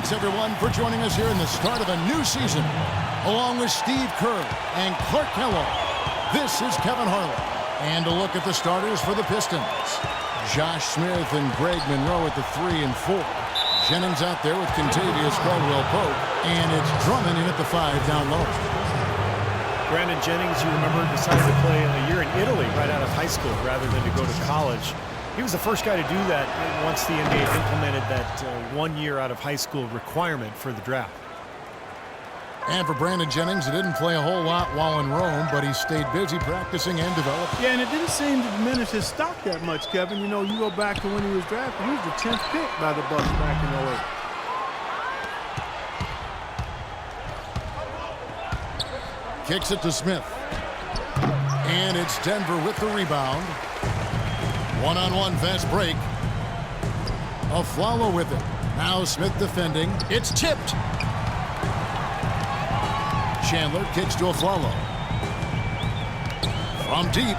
Thanks, everyone, for joining us here in the start of a new season. Along with Steve Kerr and Clark Kellogg, this is Kevin Harlan. And a look at the starters for the Pistons. Josh Smith and Greg Monroe at the 3 and 4. Jennings out there with Kentavious Caldwell-Pope. And it's Drummond in at the 5 down low. Brandon Jennings, you remember, decided to play a year in Italy right out of high school rather than to go to college. He was the first guy to do that once the NBA implemented that 1 year out of high school requirement for the draft. And for Brandon Jennings, he didn't play a whole lot while in Rome, but he stayed busy practicing and developing. Yeah, and it didn't seem to diminish his stock that much, Kevin. You know, you go back to when he was drafted, he was the 10th pick by the Bucks back in 08. Kicks it to Smith. And it's Denver with the rebound. One-on-one fast break. Afflalo with it. Now Smith defending. It's tipped. Chandler kicks to Afflalo. From deep.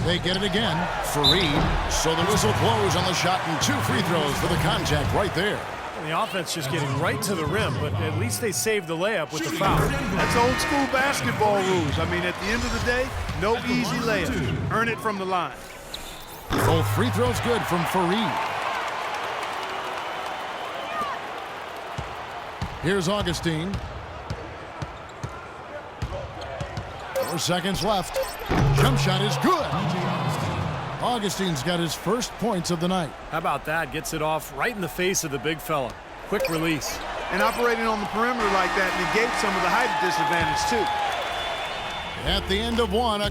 They get it again. Fareed. So the whistle blows on the shot and 2 free throws for the contact right there. The offense just getting right to the rim, but at least they saved the layup with the foul. That's old school basketball rules. I mean, at the end of the day, no easy layup. Earn it from the line. Both free throws good from Fareed. Here's Augustine. 4 seconds left. Jump shot is good. Augustine's got his first points of the night. How about that? Gets it off right in the face of the big fella. Quick release. And operating on the perimeter like that negates some of the height disadvantage, too. At the end of one.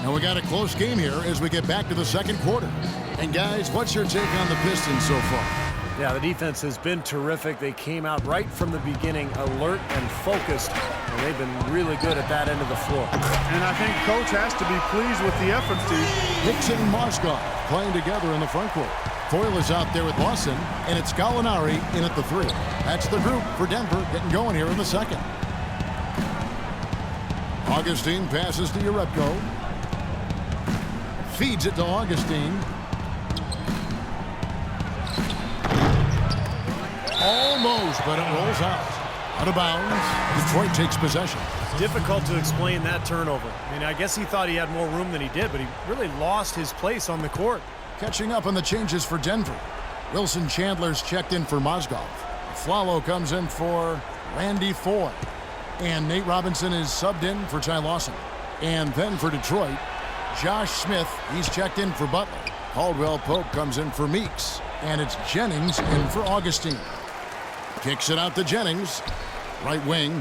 And we got a close game here as we get back to the second quarter. And guys, what's your take on the Pistons so far? Yeah, the defense has been terrific. They came out right from the beginning, alert and focused, and they've been really good at that end of the floor. And I think coach has to be pleased with the effort, Steve. Hickson and Mozgov playing together in the front court. Foyle is out there with Lawson, and it's Gallinari in at the 3. That's the group for Denver getting going here in the second. Augustine passes to Jerebko. Feeds it to Augustine. Almost, but it rolls out. Out of bounds. Detroit takes possession. Difficult to explain that turnover. I mean, I guess he thought he had more room than he did, but he really lost his place on the court. Catching up on the changes for Denver. Wilson Chandler's checked in for Mozgov. Afflalo comes in for Randy Foye. And Nate Robinson is subbed in for Ty Lawson. And then for Detroit, Josh Smith, he's checked in for Butler. Caldwell-Pope comes in for Meeks. And it's Jennings in for Augustine. Kicks it out to Jennings. Right wing.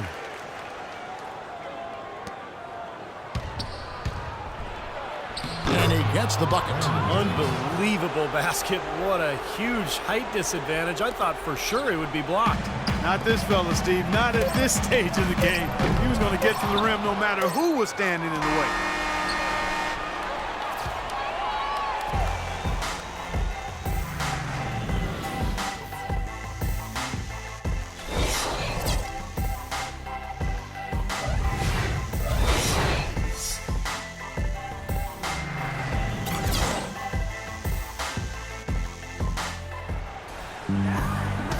And he gets the bucket. Unbelievable basket. What a huge height disadvantage. I thought for sure it would be blocked. Not this fella, Steve. Not at this stage of the game. He was going to get to the rim no matter who was standing in the way.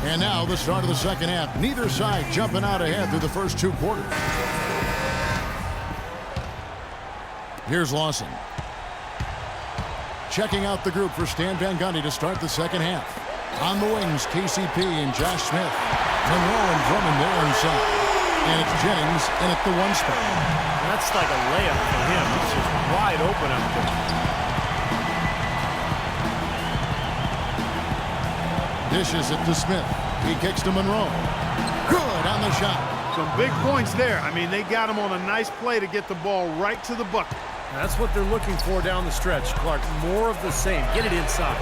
And now the start of the second half. Neither side jumping out ahead through the first 2 quarters. Here's Lawson. Checking out the group for Stan Van Gundy to start the second half. On the wings, KCP and Josh Smith. Monroe and Drummond there inside. And it's Jennings in at the 1 spot. That's like a layup for him. He's just wide open up there. Dishes it to Smith. He kicks to Monroe. Good on the shot. Some big points there. I mean, they got him on a nice play to get the ball right to the bucket. That's what they're looking for down the stretch, Clark. More of the same. Get it inside.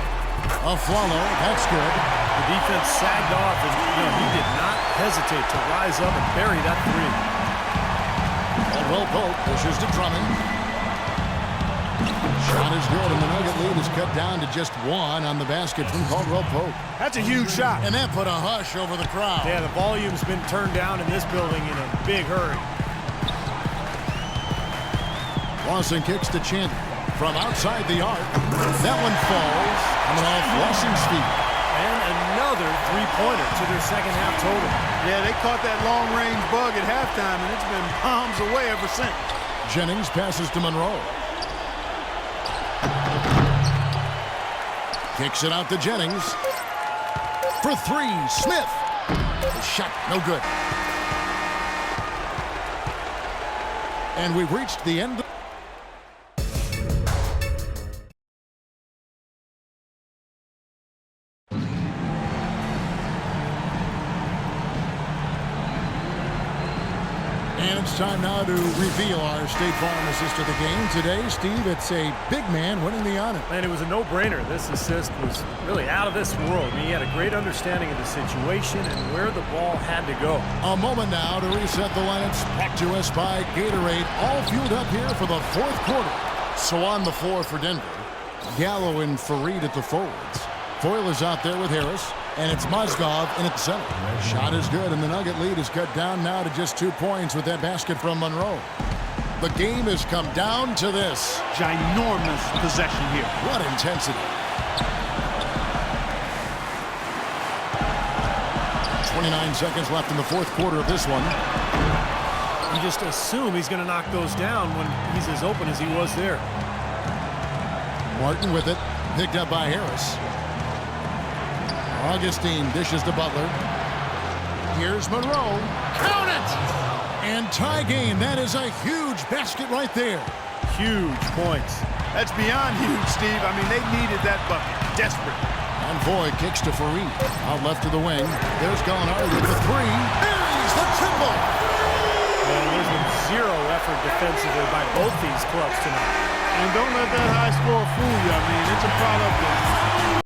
Afflalo, that's good. The defense sagged off, and he did not hesitate to rise up and bury that 3. Caldwell-Pope pushes to Drummond. Shot is good, and the Nugget lead is cut down to just 1 on the basket from Caldwell-Pope. That's a huge shot. And that put a hush over the crowd. Yeah, the volume's been turned down in this building in a big hurry. Lawson kicks to Chandler from outside the arc. That one falls, coming off Lawson's feet. And another three-pointer to their second half total. Yeah, they caught that long-range bug at halftime, and it's been bombs away ever since. Jennings passes to Monroe. Kicks it out to Jennings. For three, Smith. The shot, no good. And we've reached the end. And it's time now to reveal our State Farm assist of the game. Today, Steve, it's a big man winning the honor. And it was a no-brainer. This assist was really out of this world. I mean, he had a great understanding of the situation and where the ball had to go. A moment now to reset the lineups. Brought to us by Gatorade. All fueled up here for the fourth quarter. So on the floor for Denver, Gallo and Fareed at the forwards. Foyle is out there with Harris. And it's Mozgov in at the center. Shot is good, and the Nugget lead is cut down now to just 2 points with that basket from Monroe. The game has come down to this. Ginormous possession here. What intensity. 29 seconds left in the fourth quarter of this one. You just assume he's going to knock those down when he's as open as he was there. Martin with it, picked up by Harris. Augustine dishes to Butler. Here's Monroe. Count it! And tie game. That is a huge basket right there. Huge points. That's beyond huge, Steve. I mean, they needed that bucket. Desperate. And Voigt kicks to Fareed. Out left to the wing. There's Gallinari with the three. Buries the triple. And there's been zero effort defensively by both these clubs tonight. And don't let that high-scoring